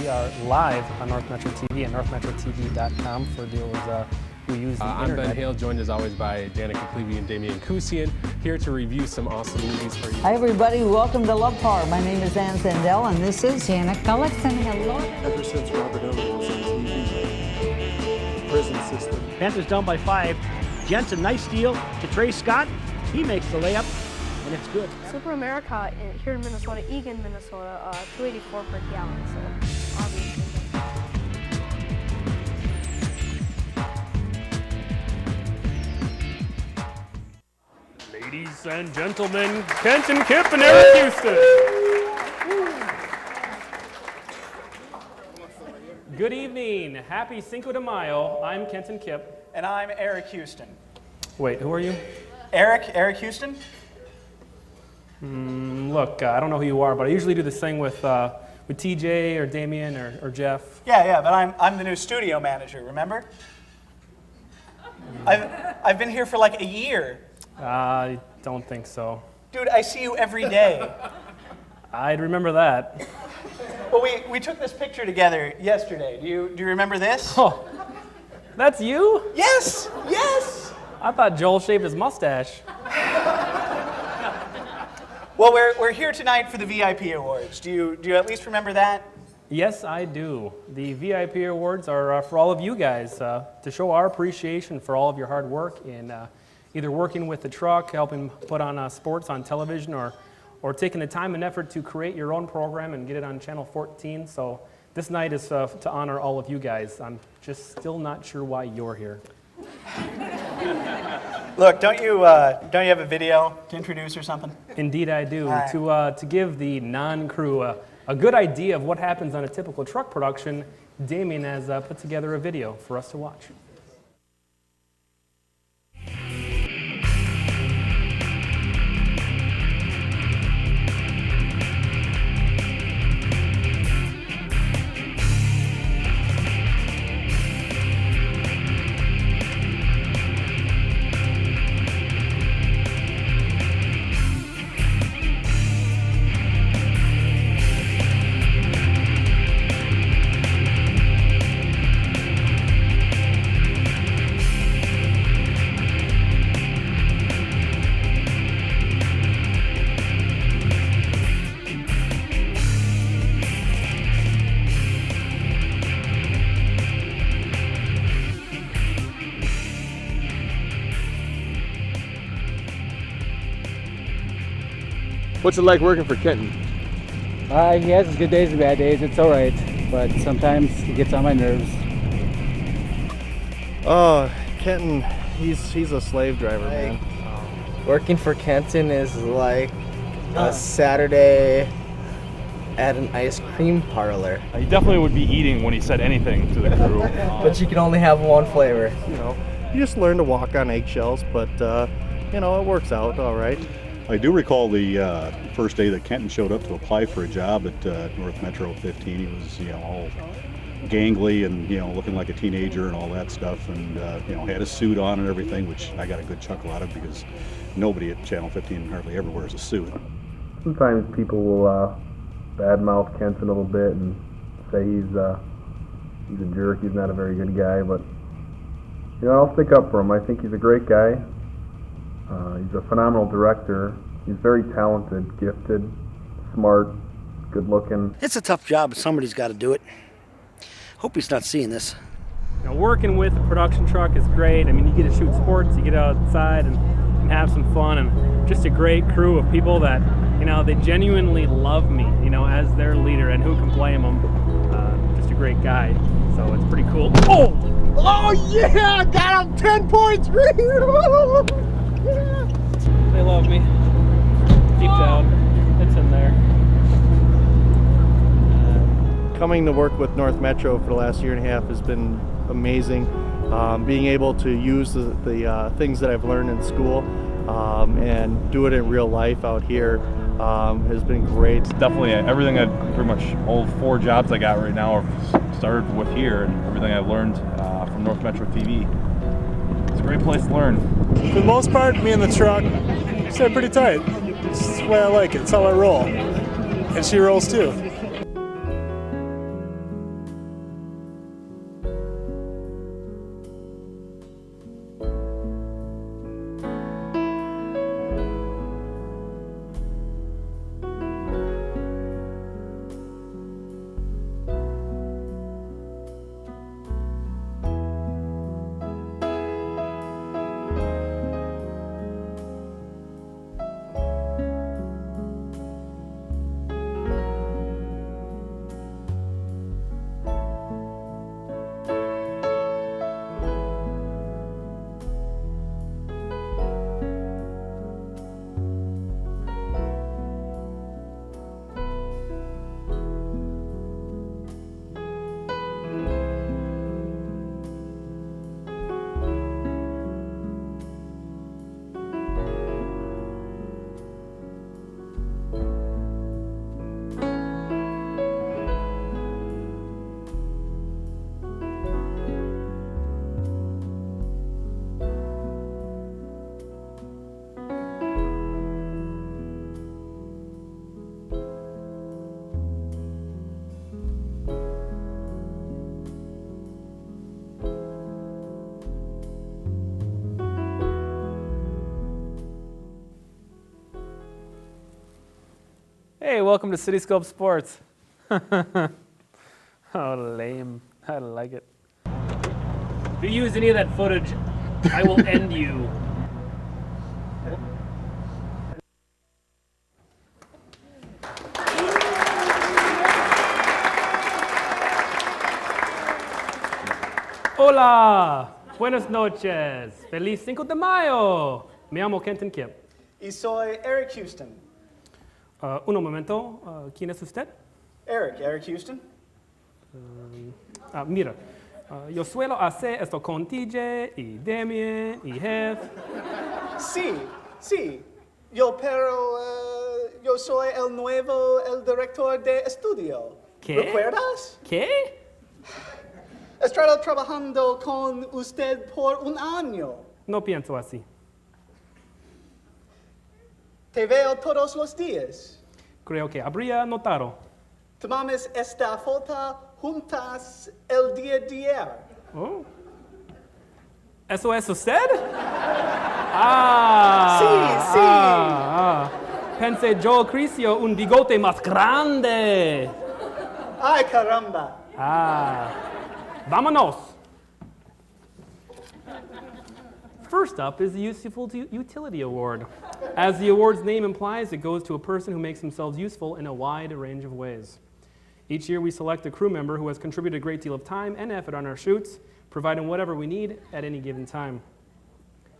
We are live on North Metro TV and northmetrotv.com for those who use the I'm internet. Ben Hale, joined as always by Danica Clevey and Damian Kusian, here to review some awesome movies for you. Hi everybody, welcome to Love Power. My name is Ann Sandell and this is Janet Gullickson. Hello. Ever since Robert Owen was on TV, prison system. Panthers down by 5. Jensen, nice steal to Trey Scott. He makes the layup, and it's good. Super America here in Minnesota, Eagan, Minnesota, 284 per gallon. So obviously. Ladies and gentlemen, Kent and Kip and Eric Houston. Good evening. Happy Cinco de Mayo. I'm Kent and Kip. And I'm Eric Houston. Wait, who are you? Eric Houston? Look, I don't know who you are, but I usually do this thing with TJ or Damian or Jeff. Yeah, but I'm the new studio manager, remember? I've been here for like a year. I don't think so. Dude, I see you every day. I'd remember that. Well, we took this picture together yesterday. Do you remember this? Oh, that's you? Yes! I thought Joel shaved his mustache. Well, we're here tonight for the VIP awards. Do you at least remember that? Yes, I do. The VIP awards are for all of you guys to show our appreciation for all of your hard work in either working with the truck, helping put on sports on television, or taking the time and effort to create your own program and get it on Channel 14. So this night is to honor all of you guys. I'm just still not sure why you're here. Look, don't you have a video to introduce or something? Indeed I do. To give the non-crew a good idea of what happens on a typical truck production, Damian has put together a video for us to watch. What's it like working for Kenton? He has his good days and bad days. It's all right, but sometimes he gets on my nerves. Oh, Kenton, he's a slave driver, man. Working for Kenton is like a Saturday at an ice cream parlor. He definitely would be eating when he said anything to the crew. But you can only have one flavor. You just learn to walk on eggshells, but it works out all right. I do recall the first day that Kenton showed up to apply for a job at North Metro 15. He was, all gangly and, looking like a teenager and all that stuff, and, had a suit on and everything, which I got a good chuckle out of because nobody at Channel 15 hardly ever wears a suit. Sometimes people will badmouth Kenton a little bit and say he's a jerk, he's not a very good guy, but, I'll stick up for him. I think he's a great guy. He's a phenomenal director. He's very talented, gifted, smart, good looking. It's a tough job, but somebody's got to do it. Hope he's not seeing this. Working with a production truck is great. I mean, you get to shoot sports, you get outside and have some fun, and just a great crew of people that, they genuinely love me, as their leader, and who can blame them? Just a great guy, so it's pretty cool. Oh yeah, got him 10 points. They love me. Deep down, it's in there. Coming to work with North Metro for the last year and a half has been amazing. Being able to use the things that I've learned in school and do it in real life out here has been great. Definitely everything pretty much all 4 jobs I got right now are started with here, and everything I've learned from North Metro TV. It's a great place to learn. For the most part, me and the truck stay pretty tight. It's the way I like it. It's how I roll. And she rolls too. Hey, welcome to Cityscope Sports. Oh, lame. I like it. If you use any of that footage, I will end you. Hola, buenas noches, feliz 5 de Mayo. Me llamo Kenton Kip. Y soy Eric Houston. Un momento, ¿quién es usted? Eric Houston. Mira, yo suelo hacer esto con TJ y Damien y Jeff. Sí. Yo soy el director de estudio. ¿Qué? ¿Recuerdas? ¿Qué? He estado trabajando con usted por un año. No pienso así. Te veo todos los días. Creo que habría notado. Tomamos esta foto juntas el día de ayer. Oh. ¿Eso es usted? Ah, Sí. Pensé yo creció un bigote más grande. Ay, caramba. Vámonos. First up is the Useful Utility Award. As the award's name implies, it goes to a person who makes themselves useful in a wide range of ways. Each year we select a crew member who has contributed a great deal of time and effort on our shoots, providing whatever we need at any given time.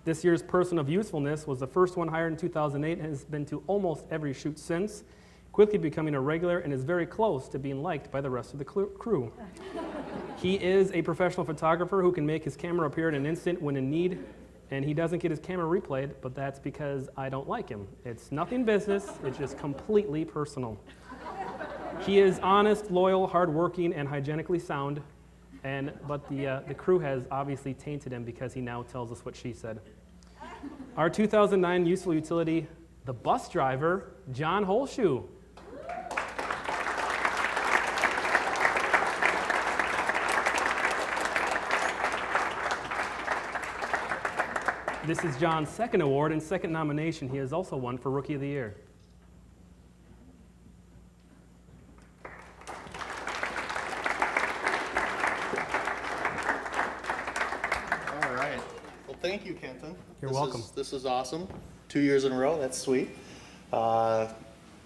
This year's Person of Usefulness was the first one hired in 2008 and has been to almost every shoot since, quickly becoming a regular and is very close to being liked by the rest of the crew. He is a professional photographer who can make his camera appear in an instant when in need, and he doesn't get his camera replayed, but that's because I don't like him. It's nothing business, it's just completely personal. He is honest, loyal, hardworking, and hygienically sound, but the crew has obviously tainted him because he now tells us what she said. Our 2009 Useful Utility, the bus driver, John Holshoe. This is John's second award and second nomination. He has also won for Rookie of the Year. All right. Well, thank you, Kenton. You're welcome. This is awesome. 2 years in a row. That's sweet. Yeah,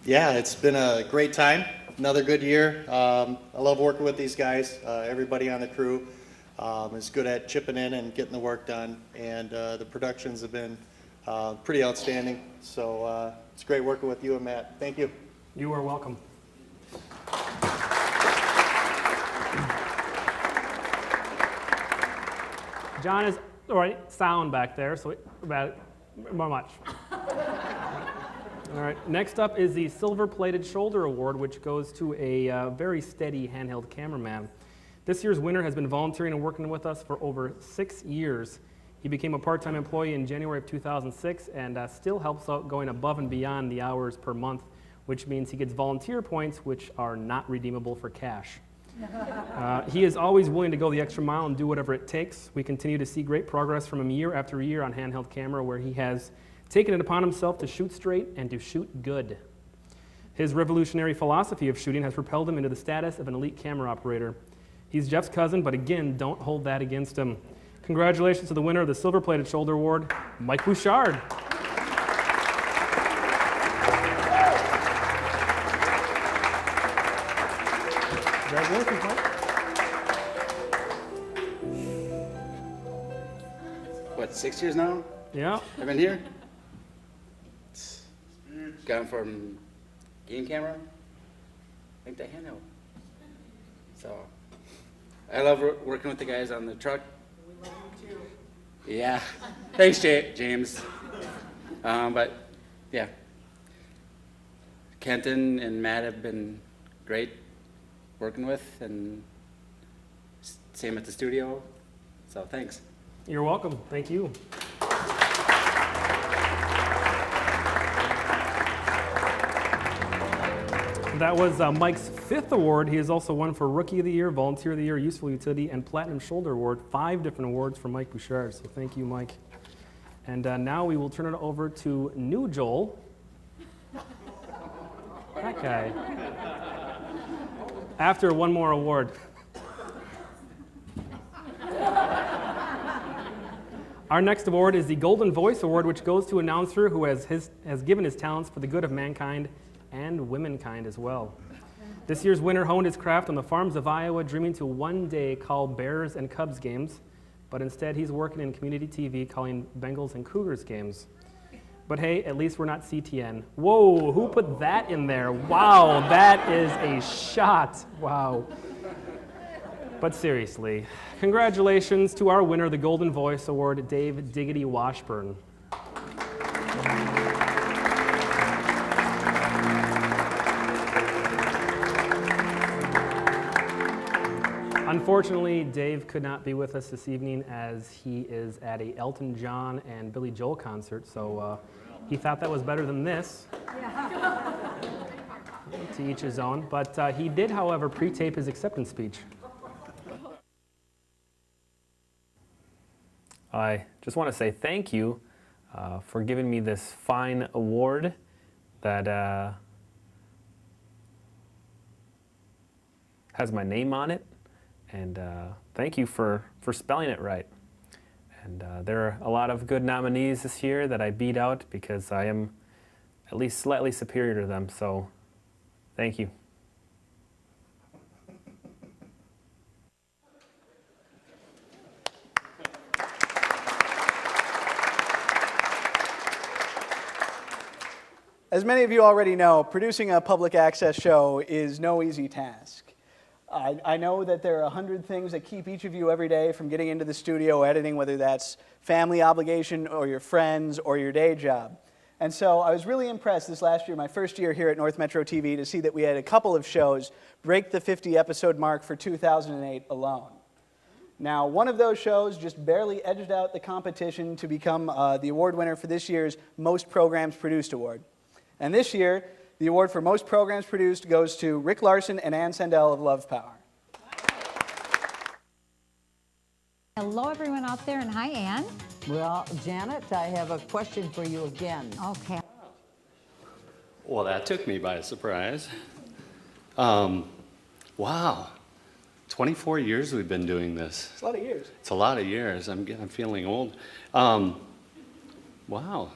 it's been a great time. Another good year. I love working with these guys. Everybody on the crew is good at chipping in and getting the work done, and the productions have been pretty outstanding. So it's great working with you and Matt. Thank you. You are welcome. John is all right. Sound back there, so about much. All right. Next up is the Silver-Plated Shoulder Award, which goes to a very steady handheld cameraman. This year's winner has been volunteering and working with us for over 6 years. He became a part-time employee in January of 2006 and still helps out going above and beyond the hours per month, which means he gets volunteer points which are not redeemable for cash. He is always willing to go the extra mile and do whatever it takes. We continue to see great progress from him year after year on handheld camera, where he has taken it upon himself to shoot straight and to shoot good. His revolutionary philosophy of shooting has propelled him into the status of an elite camera operator. He's Jeff's cousin, but again, don't hold that against him. Congratulations to the winner of the Silver-Plated Shoulder Award, Mike Bouchard. Congratulations, Mike. What, 6 years now? Yeah. I've been here. Gone from game camera, I think, to handheld. So, I love working with the guys on the truck. We love you too. Yeah. Thanks, James. But, yeah. Kenton and Matt have been great working with, and same at the studio. So, thanks. You're welcome. Thank you. That was Mike's 5th award. He has also won for Rookie of the Year, Volunteer of the Year, Useful Utility, and Platinum Shoulder Award. 5 different awards for Mike Bouchard, so thank you, Mike. And now we will turn it over to new Joel. That guy. After one more award. Our next award is the Golden Voice Award, which goes to an announcer who has given his talents for the good of mankind and womankind as well. This year's winner honed his craft on the farms of Iowa, dreaming to one day call Bears and Cubs games, but instead he's working in community TV calling Bengals and Cougars games. But hey, at least we're not CTN. Whoa, who put that in there? Wow, that is a shot. Wow. But seriously, congratulations to our winner of the Golden Voice Award, Dave Diggity Washburn. Unfortunately, Dave could not be with us this evening as he is at a Elton John and Billy Joel concert, so he thought that was better than this. To each his own. But he did, however, pre-tape his acceptance speech. I just want to say thank you for giving me this fine award that has my name on it, and thank you for spelling it right. And there are a lot of good nominees this year that I beat out because I am at least slightly superior to them, so thank you. As many of you already know, producing a public access show is no easy task. I know that there are 100 things that keep each of you every day from getting into the studio editing, whether that's family obligation or your friends or your day job. And so I was really impressed this last year, my first year here at North Metro TV, to see that we had a couple of shows break the 50-episode mark for 2008 alone. Now, one of those shows just barely edged out the competition to become the award winner for this year's Most Programs Produced Award. And this year, the award for Most Programs Produced goes to Rick Larson and Ann Sandell of Love Power. Hello, everyone out there, and hi, Ann. Well, Janet, I have a question for you again. Okay. Well, that took me by surprise. Wow, 24 years we've been doing this. It's a lot of years. It's a lot of years. I'm feeling old. Wow.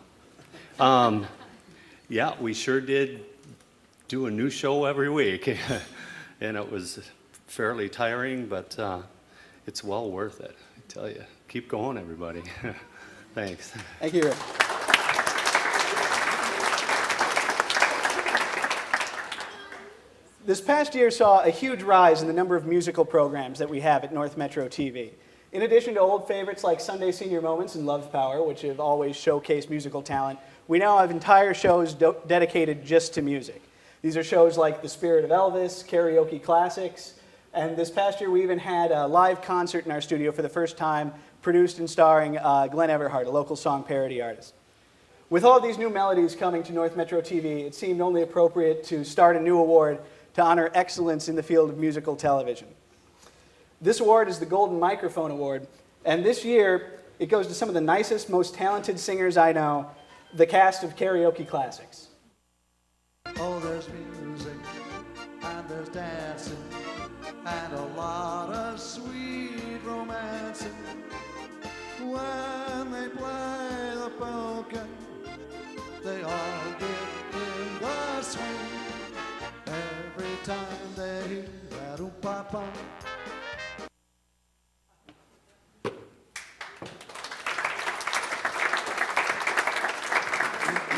Yeah, we sure did do a new show every week, and it was fairly tiring, but it's well worth it, I tell you. Keep going, everybody. Thanks. Thank you, Rick. This past year saw a huge rise in the number of musical programs that we have at North Metro TV. In addition to old favorites like Sunday Senior Moments and Love Power, which have always showcased musical talent, we now have entire shows dedicated just to music. These are shows like The Spirit of Elvis, Karaoke Classics, and this past year we even had a live concert in our studio for the first time, produced and starring Glenn Everhart, a local song parody artist. With all of these new melodies coming to North Metro TV, it seemed only appropriate to start a new award to honor excellence in the field of musical television. This award is the Golden Microphone Award, and this year it goes to some of the nicest, most talented singers I know, the cast of Karaoke Classics. Oh, there's music, and there's dancing, and a lot of sweet romancing. When they play the polka, they all get in the swing. Every time they hear that oom-pa-pum.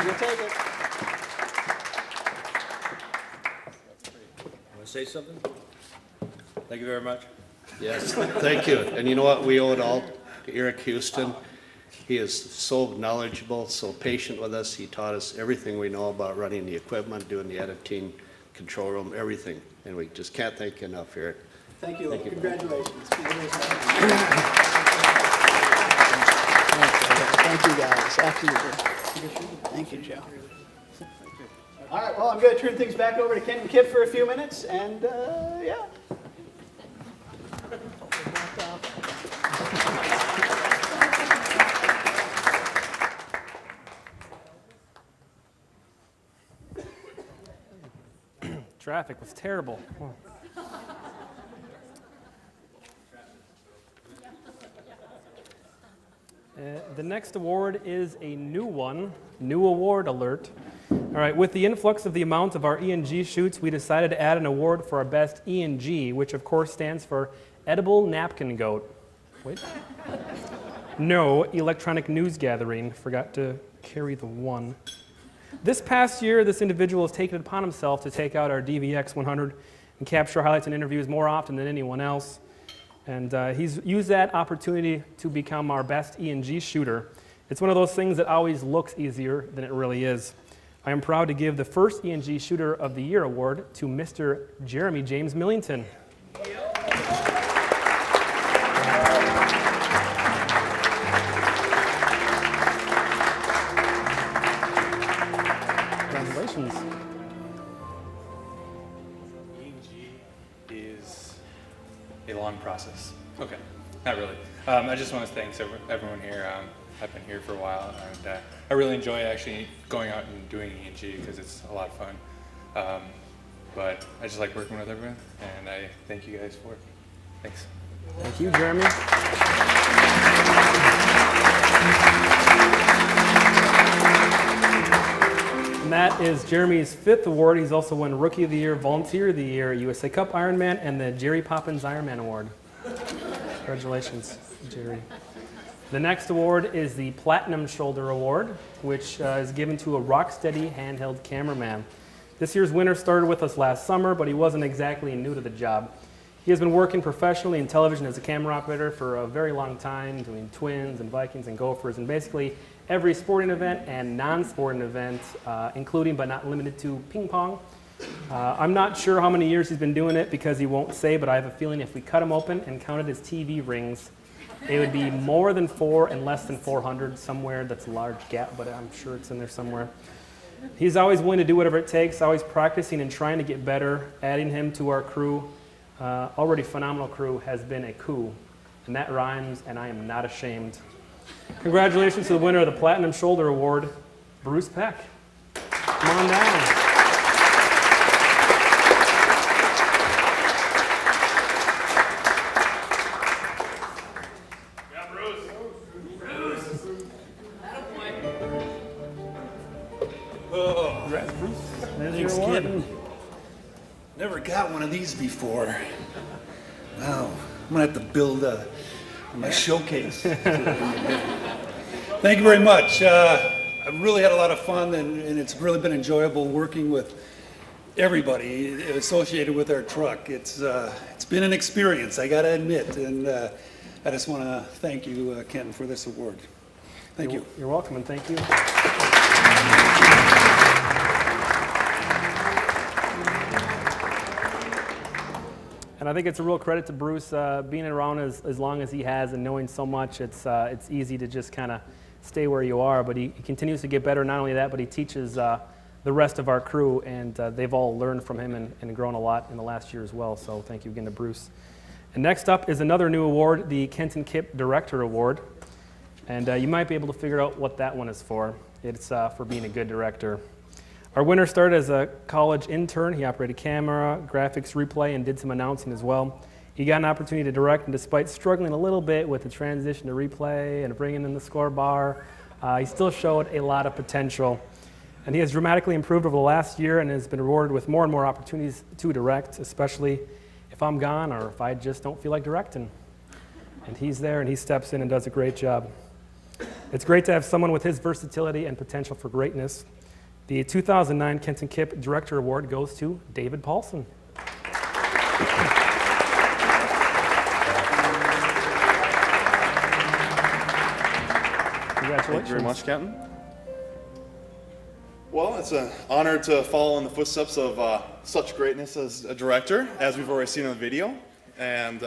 You take it. Want to say something? Thank you very much. Yes, thank you. And you know what? We owe it all to Eric Houston. He is so knowledgeable, so patient with us. He taught us everything we know about running the equipment, doing the editing, control room, everything. And we just can't thank you enough, Eric. Thank you. Congratulations. Thank you, guys. After you. Thank you, Joe. All right, well, I'm going to turn things back over to Ken and Kip for a few minutes, and yeah. Traffic was terrible. The next award is a new one, new award alert. All right, with the influx of the amount of our E&G shoots, we decided to add an award for our best E&G, which of course stands for Edible Napkin Goat. Wait. No, Electronic News Gathering. Forgot to carry the one. This past year, this individual has taken it upon himself to take out our DVX 100 and capture highlights and interviews more often than anyone else. And he's used that opportunity to become our best E&G shooter. It's one of those things that always looks easier than it really is. I am proud to give the first E&G Shooter of the Year award to Mr. Jeremy James Millington. Congratulations. E&G is a long process. Okay, not really. I just want to thank everyone here. I've been here for a while, and I really enjoy actually going out and doing E&G because it's a lot of fun. But I just like working with everyone, and I thank you guys for it. Thanks. Thank you, Jeremy. And that is Jeremy's 5th award. He's also won Rookie of the Year, Volunteer of the Year, USA Cup Ironman, and the Jerry Poppins Ironman Award. Congratulations, Jerry. The next award is the Platinum Shoulder Award, which is given to a rock-steady handheld cameraman. This year's winner started with us last summer, but he wasn't exactly new to the job. He has been working professionally in television as a camera operator for a very long time, doing Twins and Vikings and Gophers, and basically every sporting event and non-sporting event, including but not limited to ping pong. I'm not sure how many years he's been doing it because he won't say, but I have a feeling if we cut him open and counted his TV rings, it would be more than 4 and less than 400 somewhere. That's a large gap, but I'm sure it's in there somewhere. He's always willing to do whatever it takes, always practicing and trying to get better. Adding him to our crew, already phenomenal crew, has been a coup. And that rhymes, and I am not ashamed. Congratulations to the winner of the Platinum Shoulder Award, Bruce Peck. Come on down. Thanks, kid. Never got one of these before. Wow, I'm gonna have to build my showcase. Thank you very much. I've really had a lot of fun, and it's really been enjoyable working with everybody associated with our truck. It's been an experience, I gotta admit, and I just want to thank you, Ken, for this award. Thank you. You're welcome, and thank you. And I think it's a real credit to Bruce being around as long as he has and knowing so much. It's easy to just kind of stay where you are, but he continues to get better. Not only that, but he teaches the rest of our crew, and they've all learned from him and grown a lot in the last year as well. So thank you again to Bruce. And next up is another new award, the Kenton Kipp Director Award. And you might be able to figure out what that one is for. It's for being a good director. Our winner started as a college intern. He operated camera, graphics, replay, and did some announcing as well. He got an opportunity to direct, and despite struggling a little bit with the transition to replay and bringing in the score bar, he still showed a lot of potential. And he has dramatically improved over the last year and has been rewarded with more and more opportunities to direct, especially if I'm gone or if I just don't feel like directing. And he's there, and he steps in and does a great job. It's great to have someone with his versatility and potential for greatness. The 2009 Kenton Kipp Director Award goes to David Paulson. Congratulations. Thank you very much, Kenton. Well, it's an honor to follow in the footsteps of such greatness as a director, as we've already seen in the video. And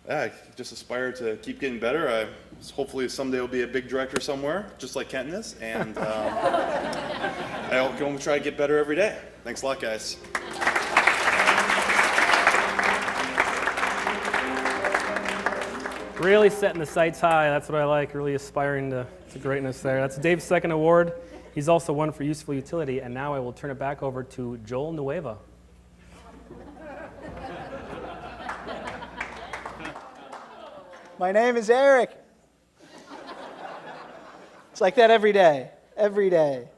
I just aspire to keep getting better. Hopefully someday will be a big director somewhere, just like Kenton is. And I can only try to get better every day. Thanks a lot, guys. Really setting the sights high. That's what I like, really aspiring to greatness there. That's Dave's second award. He's also won for useful utility. And now I will turn it back over to Joel Nueva. My name is Eric. It's like that every day, every day.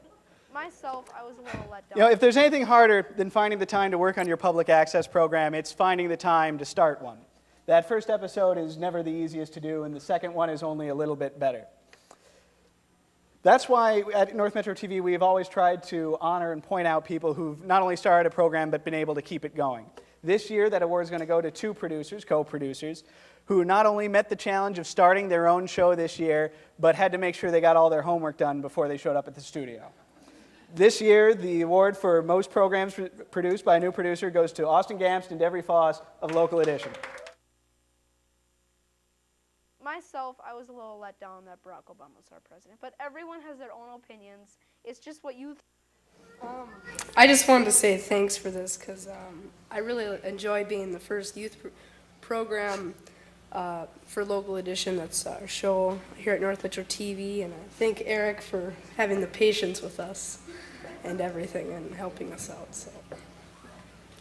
Myself, I was a little let down. You know, if there's anything harder than finding the time to work on your public access program, it's finding the time to start one. That first episode is never the easiest to do, and the second one is only a little bit better. That's why at North Metro TV we've always tried to honor and point out people who've not only started a program but been able to keep it going. This year that award is going to go to 2 producers, co-producers, who not only met the challenge of starting their own show this year, but had to make sure they got all their homework done before they showed up at the studio. This year, the award for most programs produced by a new producer goes to Austin Gamst and Devery Foss of Local Edition. Myself, I was a little let down that Barack Obama was our president, but everyone has their own opinions. It's just what you I just wanted to say thanks for this because I really enjoy being the first youth program for Local Edition. That's our show here at North Metro TV, and I thank Eric for having the patience with us and everything and helping us out. So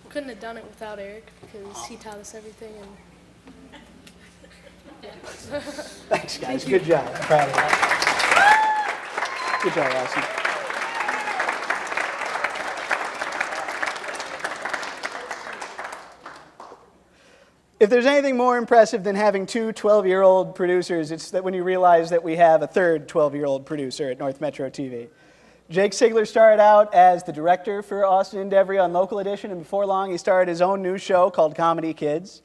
couldn't have done it without Eric because he taught us everything. And Thanks, guys. Good job. I'm proud of that. Good job, Austin. If there's anything more impressive than having 2 12-year-old producers, it's that when you realize that we have a third 12-year-old producer at North Metro TV. Jake Sigler started out as the director for Austin and Devery on Local Edition, and before long he started his own new show called Comedy Kids.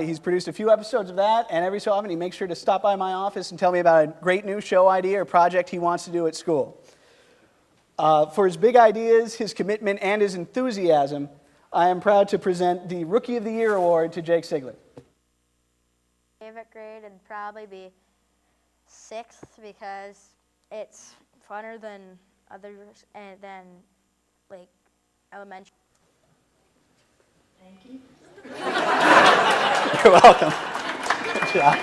He's produced a few episodes of that, and every so often he makes sure to stop by my office and tell me about a great new show idea or project he wants to do at school. For his big ideas, his commitment, and his enthusiasm, I am proud to present the Rookie of the Year Award to Jake Sigler. Favorite grade would probably be 6th because it's funner than others and than like elementary. Thank you. You're welcome. Good job.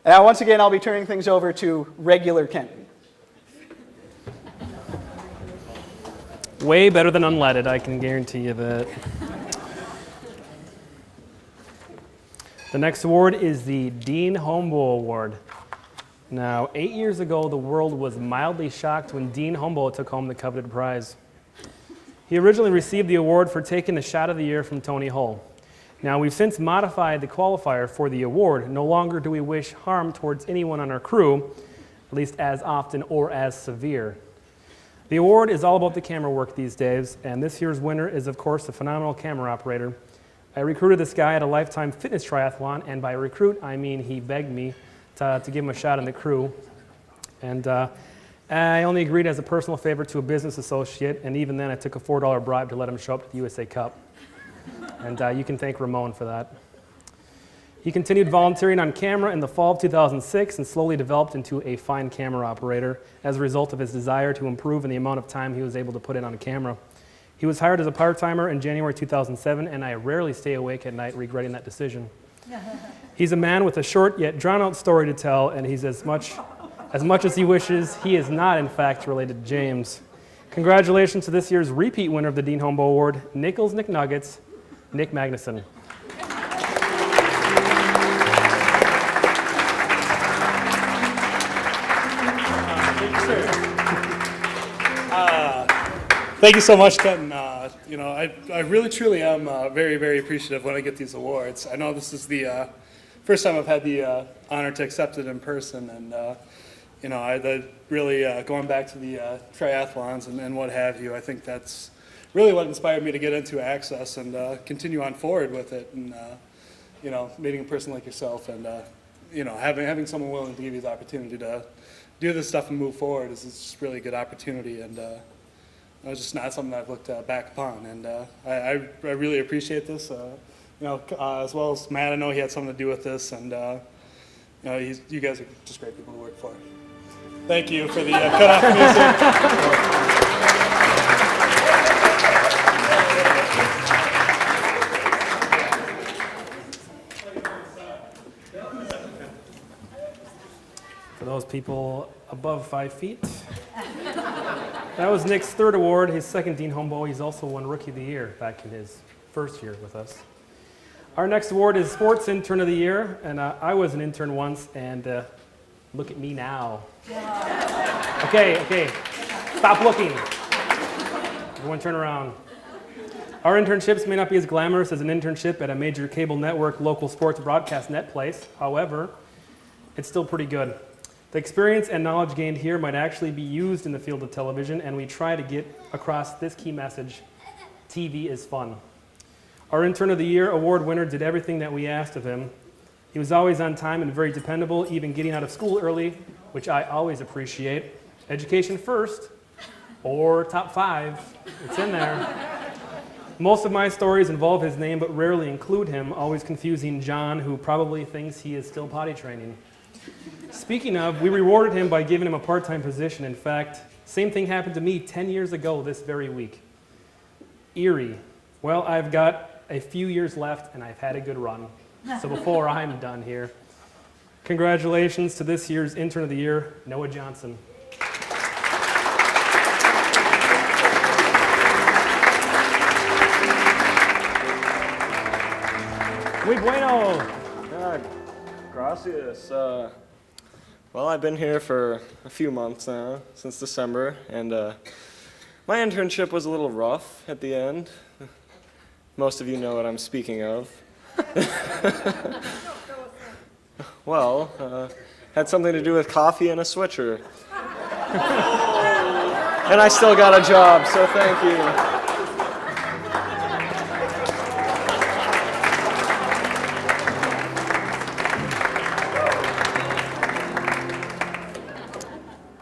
Now, once again, I'll be turning things over to regular Kenton. Way better than unleaded, I can guarantee you that. The next award is the Dean Hombo Award. Now, 8 years ago, the world was mildly shocked when Dean Hombo took home the coveted prize. He originally received the award for taking the shot of the year from Tony Hull. Now, we've since modified the qualifier for the award. No longer do we wish harm towards anyone on our crew, at least as often or as severe. The award is all about the camera work these days, and this year's winner is, of course, a phenomenal camera operator. I recruited this guy at a Lifetime Fitness triathlon, and by recruit, I mean he begged me to give him a shot in the crew. And I only agreed as a personal favor to a business associate, and even then I took a $4 bribe to let him show up to the USA Cup. And you can thank Ramon for that. He continued volunteering on camera in the fall of 2006 and slowly developed into a fine camera operator as a result of his desire to improve in the amount of time he was able to put in on camera. He was hired as a part-timer in January 2007, and I rarely stay awake at night regretting that decision. He's a man with a short yet drawn-out story to tell, and he's as much as he wishes, he is not, in fact, related to James. Congratulations to this year's repeat winner of the Dean Hombo Award, Nichols McNuggets, Nick Magnuson. Thank you so much, Kenton. You know, I really truly am very, very appreciative when I get these awards. I know this is the first time I've had the honor to accept it in person, and you know, I really going back to the triathlons and what have you. I think that's really what inspired me to get into Access and continue on forward with it. And you know, meeting a person like yourself, and you know, having someone willing to give you the opportunity to do this stuff and move forward is just really a good opportunity. And it's just not something I've looked back upon, and I really appreciate this. You know, as well as Matt, I know he had something to do with this, and you know, you guys are just great people to work for. Thank you for the cutoff music. For those people above 5 feet. That was Nick's third award, his second Dean Homeboy. He's also won Rookie of the Year back in his first year with us. Our next award is Sports Intern of the Year, and I was an intern once, and look at me now. Okay, stop looking. Everyone turn around. Our internships may not be as glamorous as an internship at a major cable network local sports broadcast net place. However, it's still pretty good. The experience and knowledge gained here might actually be used in the field of television, and we try to get across this key message: TV is fun. Our Intern of the Year award winner did everything that we asked of him. He was always on time and very dependable, even getting out of school early, which I always appreciate. Education first, or top 5, it's in there. Most of my stories involve his name, but rarely include him, always confusing John, who probably thinks he is still potty training. Speaking of, we rewarded him by giving him a part-time position. In fact, same thing happened to me 10 years ago this very week. Erie. Well, I've got a few years left, and I've had a good run. So before I'm done here, congratulations to this year's Intern of the Year, Noah Johnson. Muy bueno. Gracias. Well, I've been here for a few months now, since December, and my internship was a little rough at the end. Most of you know what I'm speaking of. Well, had something to do with coffee and a switcher. And I still got a job, so thank you.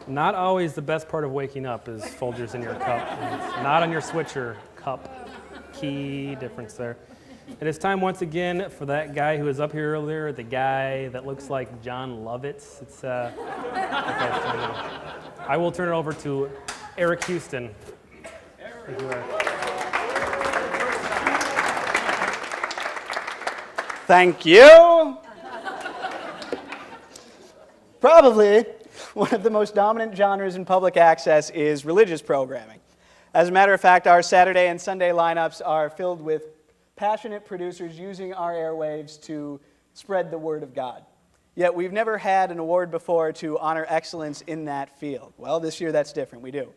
Not always the best part of waking up is Folgers in your cup. It's not on your switcher cup. Key difference there. It is time once again for that guy who was up here earlier, the guy that looks like John Lovitz. It's okay, I will turn it over to Eric Houston. Thank you, Eric. Thank you. Probably one of the most dominant genres in public access is religious programming. As a matter of fact, our Saturday and Sunday lineups are filled with passionate producers using our airwaves to spread the word of God. Yet we've never had an award before to honor excellence in that field. Well, this year that's different, we do.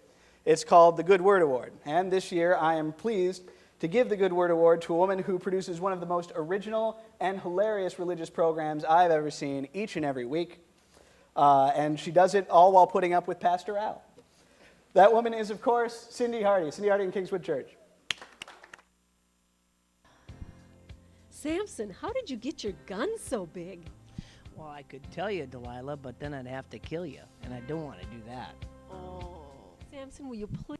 It's called the Good Word Award, and this year I am pleased to give the Good Word Award to a woman who produces one of the most original and hilarious religious programs I've ever seen each and every week. And she does it all while putting up with Pastor Al. That woman is, of course, Cindy Hardy. Cindy Hardy in Kingswood Church. Samson, how did you get your gun so big? Well, I could tell you, Delilah, but then I'd have to kill you, and I don't want to do that. Oh, Samson, will you please?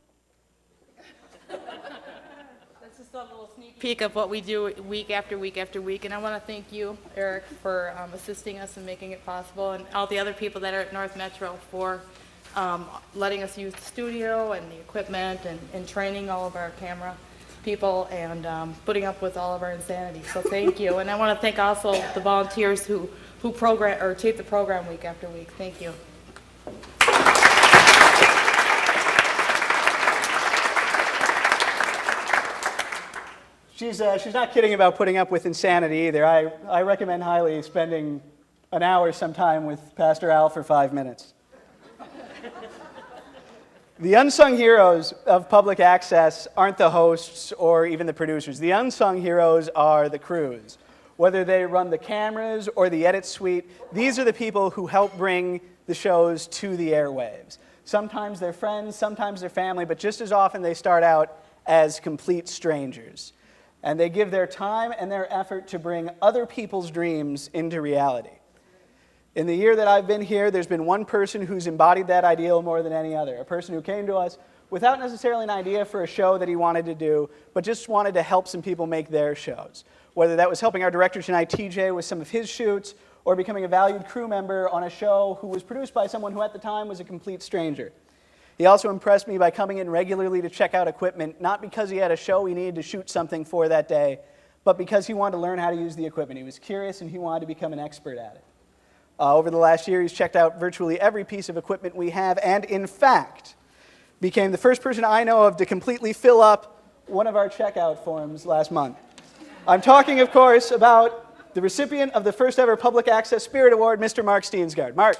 That's just a little sneak peek of what we do week after week after week, and I want to thank you, Eric, for assisting us and making it possible, and all the other people that are at North Metro for letting us use the studio and the equipment and training all of our camera people and putting up with all of our insanity. So thank you, and I want to thank also the volunteers who program or tape the program week after week. Thank you. She's not kidding about putting up with insanity either. I recommend highly spending an hour sometime with Pastor Al for 5 minutes. The unsung heroes of public access aren't the hosts or even the producers. The unsung heroes are the crews. Whether they run the cameras or the edit suite, these are the people who help bring the shows to the airwaves. Sometimes they're friends, sometimes they're family, but just as often they start out as complete strangers. And they give their time and their effort to bring other people's dreams into reality. In the year that I've been here, there's been one person who's embodied that ideal more than any other, a person who came to us without necessarily an idea for a show that he wanted to do, but just wanted to help some people make their shows. Whether that was helping our director tonight, TJ, with some of his shoots, or becoming a valued crew member on a show who was produced by someone who at the time was a complete stranger. He also impressed me by coming in regularly to check out equipment, not because he had a show he needed to shoot something for that day, but because he wanted to learn how to use the equipment. He was curious and he wanted to become an expert at it. Over the last year, he's checked out virtually every piece of equipment we have, and in fact, became the first person I know of to completely fill up one of our checkout forms last month. I'm talking, of course, about the recipient of the first ever Public Access Spirit Award, Mr. Mark Steensgaard. Mark.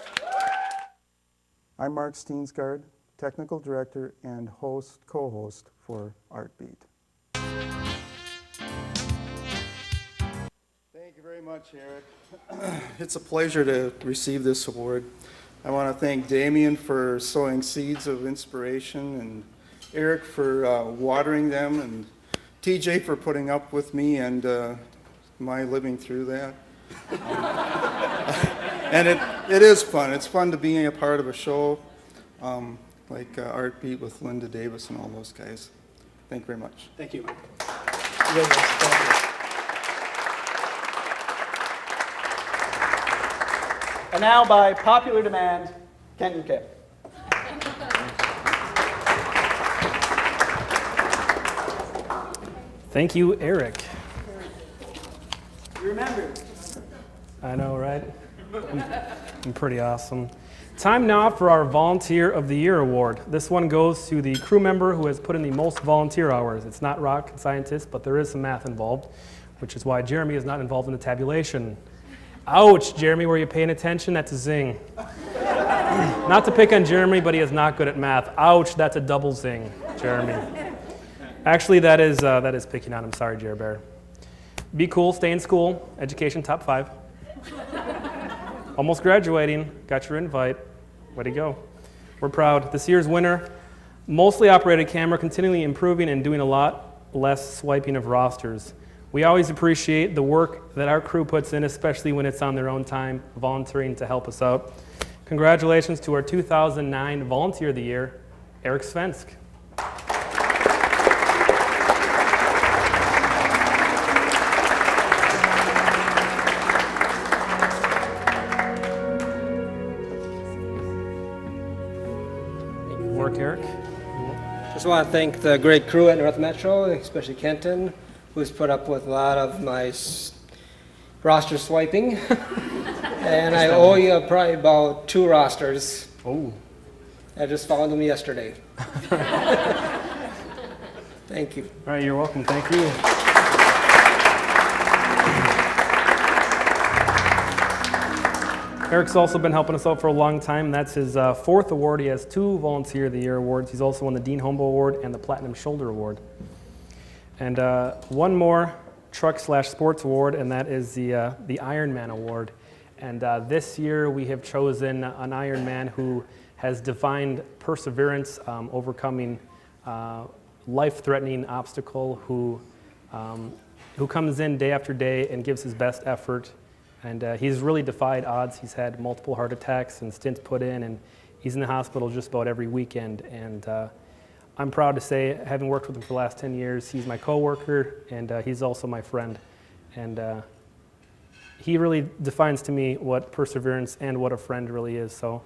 I'm Mark Steensgaard, Technical Director and co-host for Artbeat. Thank you very much, Eric. It's a pleasure to receive this award. I want to thank Damien for sowing seeds of inspiration, and Eric for watering them, and TJ for putting up with me and my living through that. And it is fun. It's fun to be a part of a show like Artbeat with Linda Davis and all those guys. Thank you very much. Thank you. And now, by popular demand, Kenton Kip. Thank you, Eric. You remembered. I know, right? I'm pretty awesome. Time now for our Volunteer of the Year award. This one goes to the crew member who has put in the most volunteer hours. It's not rocket scientist, but there is some math involved, which is why Jeremy is not involved in the tabulation. Ouch, Jeremy, were you paying attention? That's a zing. Not to pick on Jeremy, but he is not good at math. Ouch, that's a double zing, Jeremy. Actually, that is picking on him. Sorry, Jer Bear. Be cool, stay in school, education top 5. Almost graduating, got your invite. Way to go. We're proud. This year's winner, mostly operated camera, continually improving and doing a lot less swiping of rosters. We always appreciate the work that our crew puts in, especially when it's on their own time, volunteering to help us out. Congratulations to our 2009 Volunteer of the Year, Eric Svensk. Eric. Just want to thank the great crew at North Metro, especially Kenton, who's put up with a lot of my roster swiping. And I owe you probably about 2 rosters. Oh. I just found them yesterday. Thank you. All right, you're welcome. Thank you. Eric's also been helping us out for a long time. That's his 4th award. He has 2 Volunteer of the Year awards. He's also won the Dean Hombo Award and the Platinum Shoulder Award. And one more truck/sports award, and that is the Ironman Award. And this year we have chosen an Ironman who has defined perseverance, overcoming life-threatening obstacle, who comes in day after day and gives his best effort. And he's really defied odds. He's had multiple heart attacks and stints put in, and he's in the hospital just about every weekend. And I'm proud to say, having worked with him for the last 10 years, he's my coworker, and he's also my friend. And he really defines to me what perseverance and what a friend really is. So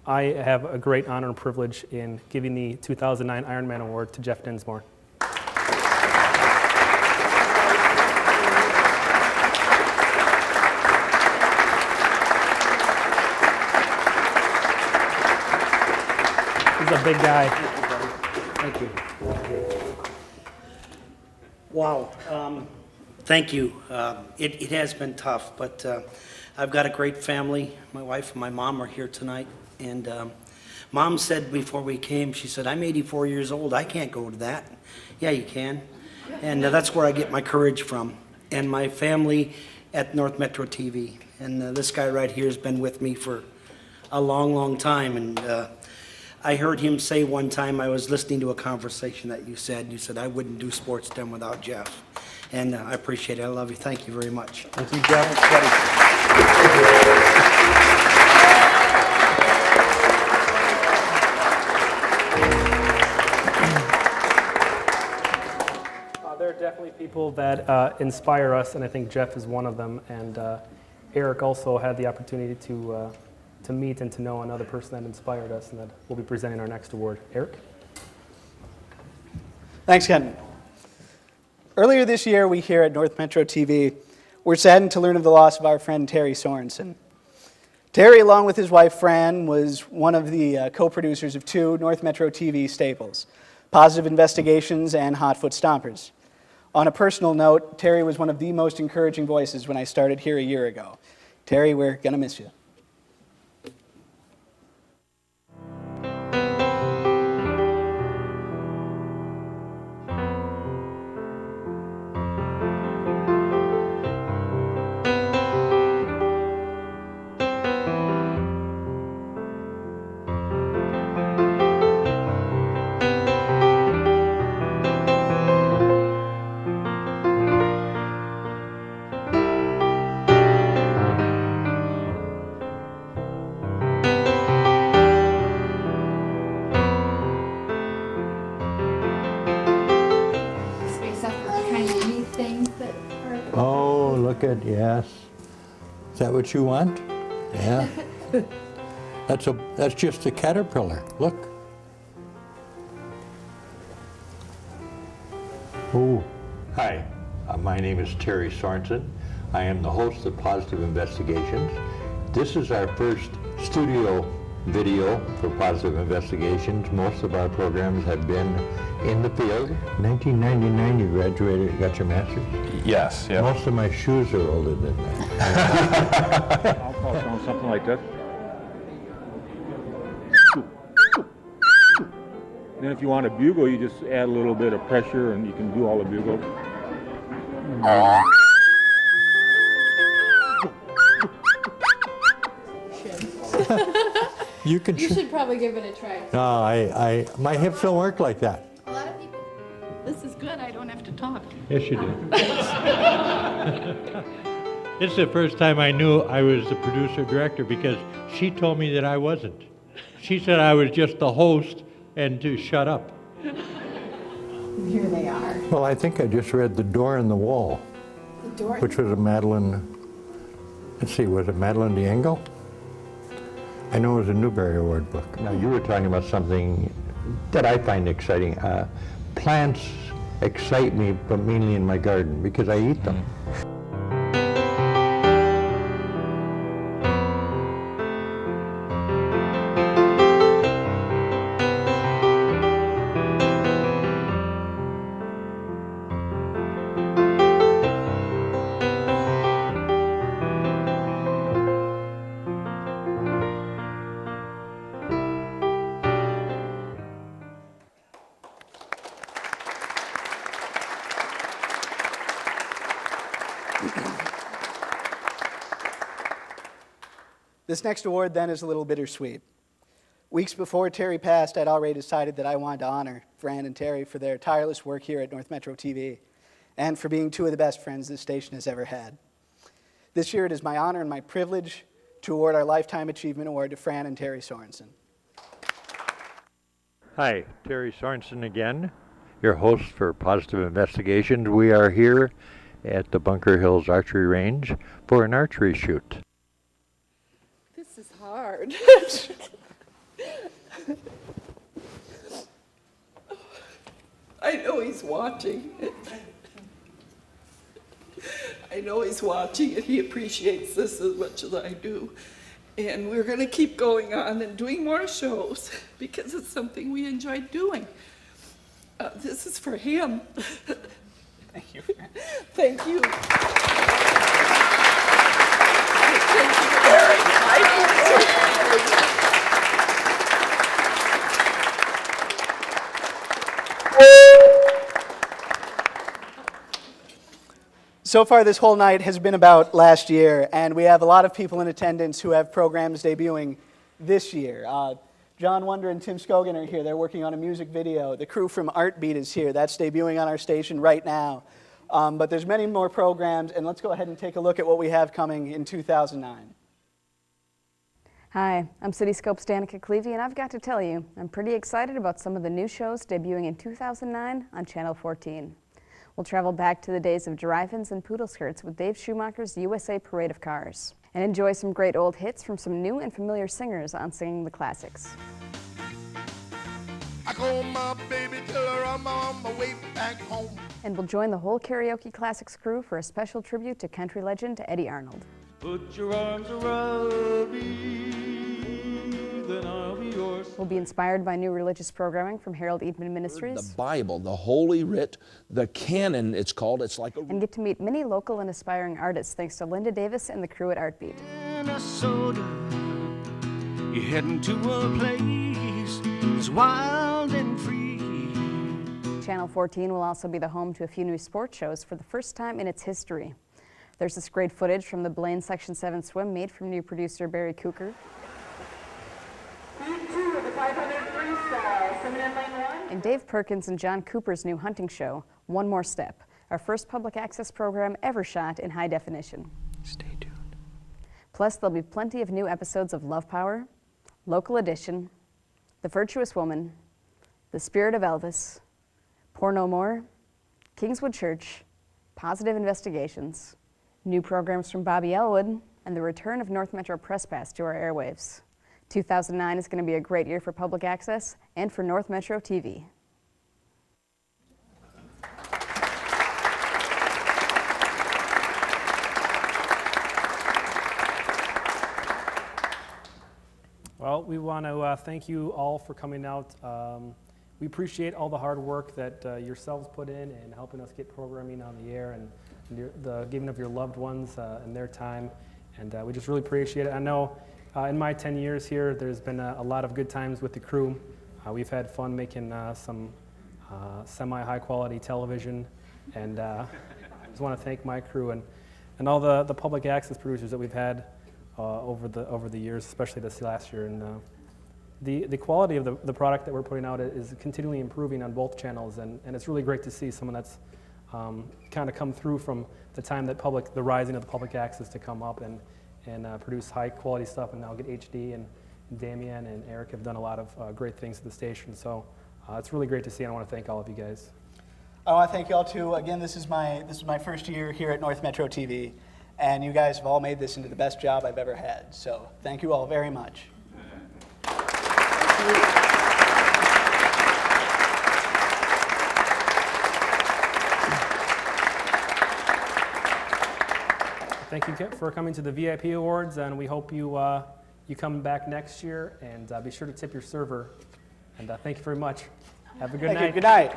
I have a great honor and privilege in giving the 2009 Ironman Award to Jeff Dinsmore. He's a big guy. Thank you. Wow. Thank you. It has been tough, but I've got a great family. My wife and my mom are here tonight. And Mom said before we came, she said, I'm 84 years old. I can't go to that. Yeah, you can. And that's where I get my courage from. And my family at North Metro TV. And this guy right here has been with me for a long, long time. And I heard him say one time, I was listening to a conversation that you said, I wouldn't do sports STEM without Jeff. And I appreciate it. I love you. Thank you very much. Thank you, Jeff. There are definitely people that inspire us, and I think Jeff is one of them. And Eric also had the opportunity to meet and to know another person that inspired us, and that we'll be presenting our next award. Eric? Thanks, Ken. Earlier this year, we here at North Metro TV were saddened to learn of the loss of our friend Terry Sorensen. Terry, along with his wife Fran, was one of the co-producers of two North Metro TV staples, Positive Investigations and Hot Foot Stompers. On a personal note, Terry was one of the most encouraging voices when I started here a year ago. Terry, we're going to miss you. Oh, look at, yes. Is that what you want? Yeah. That's just a caterpillar. Look. Oh, hi. My name is Terry Sorensen. I am the host of Positive Investigations. This is our first studio video for Positive Investigations. Most of our programs have been in the field. 1999 you graduated, you got your master's? Yes, yeah. Most of my shoes are older than that. I'll call it something like that. Then if you want a bugle, you just add a little bit of pressure and you can do all the bugles. You can. You should probably give it a try. No, my hips don't work like that. A lot of people. This is good. I don't have to talk. Yes, you do. It's the first time I knew I was the producer-director because she told me that I wasn't. She said I was just the host and to shut up. Here they are. Well, I think I just read The Door in the Wall, which was a Madeline, let's see, was it Madeline D'Engle? I know it was a Newbery Award book. Now, you were talking about something that I find exciting. Plants excite me, but mainly in my garden, because I eat them. This next award then is a little bittersweet. Weeks before Terry passed, I'd already decided that I wanted to honor Fran and Terry for their tireless work here at North Metro TV and for being two of the best friends this station has ever had. This year it is my honor and my privilege to award our Lifetime Achievement Award to Fran and Terry Sorensen. Hi, Terry Sorensen again, your host for Positive Investigations. We are here at the Bunker Hills Archery Range for an archery shoot. This is hard. I know he's watching. I know he's watching and he appreciates this as much as I do. And we're going to keep going on and doing more shows because it's something we enjoy doing. This is for him. Thank you. Thank you. Thank you very much. So far this whole night has been about last year, and we have a lot of people in attendance who have programs debuting this year. John Wonder and Tim Scogan are here. They're working on a music video. The crew from Artbeat is here. That's debuting on our station right now. But there's many more programs, and let's go ahead and take a look at what we have coming in 2009. Hi, I'm Cityscope's Danica Clevey, and I've got to tell you, I'm pretty excited about some of the new shows debuting in 2009 on Channel 14. We'll travel back to the days of drive-ins and poodle skirts with Dave Schumacher's USA Parade of Cars, and enjoy some great old hits from some new and familiar singers on Singing the Classics. I call my baby, tell her I'm on my way back home. And we'll join the whole Karaoke Classics crew for a special tribute to country legend Eddie Arnold. Put your arms around me, then I'll be yours. We'll be inspired by new religious programming from Harold Eatman The Ministries Bible, the Holy Writ, the canon, it's called. It's like a... and get to meet many local and aspiring artists thanks to Linda Davis and the crew at Artbeat. Minnesota, you're heading to a place that's wild and free. Channel 14 will also be the home to a few new sports shows for the first time in its history. There's this great footage from the Blaine Section 7 swim meet from new producer Barry Cooker. And Dave Perkins and John Cooper's new hunting show, One More Step, our first public access program ever shot in high definition. Stay tuned. Plus, there'll be plenty of new episodes of Love Power, Local Edition, The Virtuous Woman, The Spirit of Elvis, Pour No More, Kingswood Church, Positive Investigations, new programs from Bobby Elwood, and the return of North Metro Press Pass to our airwaves. 2009 is going to be a great year for public access and for North Metro TV. Well, we want to thank you all for coming out. We appreciate all the hard work that yourselves put in helping us get programming on the air and the giving of your loved ones and their time. And we just really appreciate it. I know in my 10 years here, there's been a lot of good times with the crew. We've had fun making some semi-high quality television. And I just want to thank my crew and all the public access producers that we've had over the years, especially this last year. And the quality of the product that we're putting out is continually improving on both channels, and it's really great to see someone that's kind of come through from the time that the rising of the public access to come up and produce high quality stuff, and now get HD, and Damien and Eric have done a lot of great things at the station. So it's really great to see, and I want to thank all of you guys. I want to thank you all too. Again, this is my first year here at North Metro TV, and you guys have all made this into the best job I've ever had. So thank you all very much. Thank you for coming to the VIP Awards, and we hope you come back next year, and be sure to tip your server. And thank you very much. Have a good night. Good night.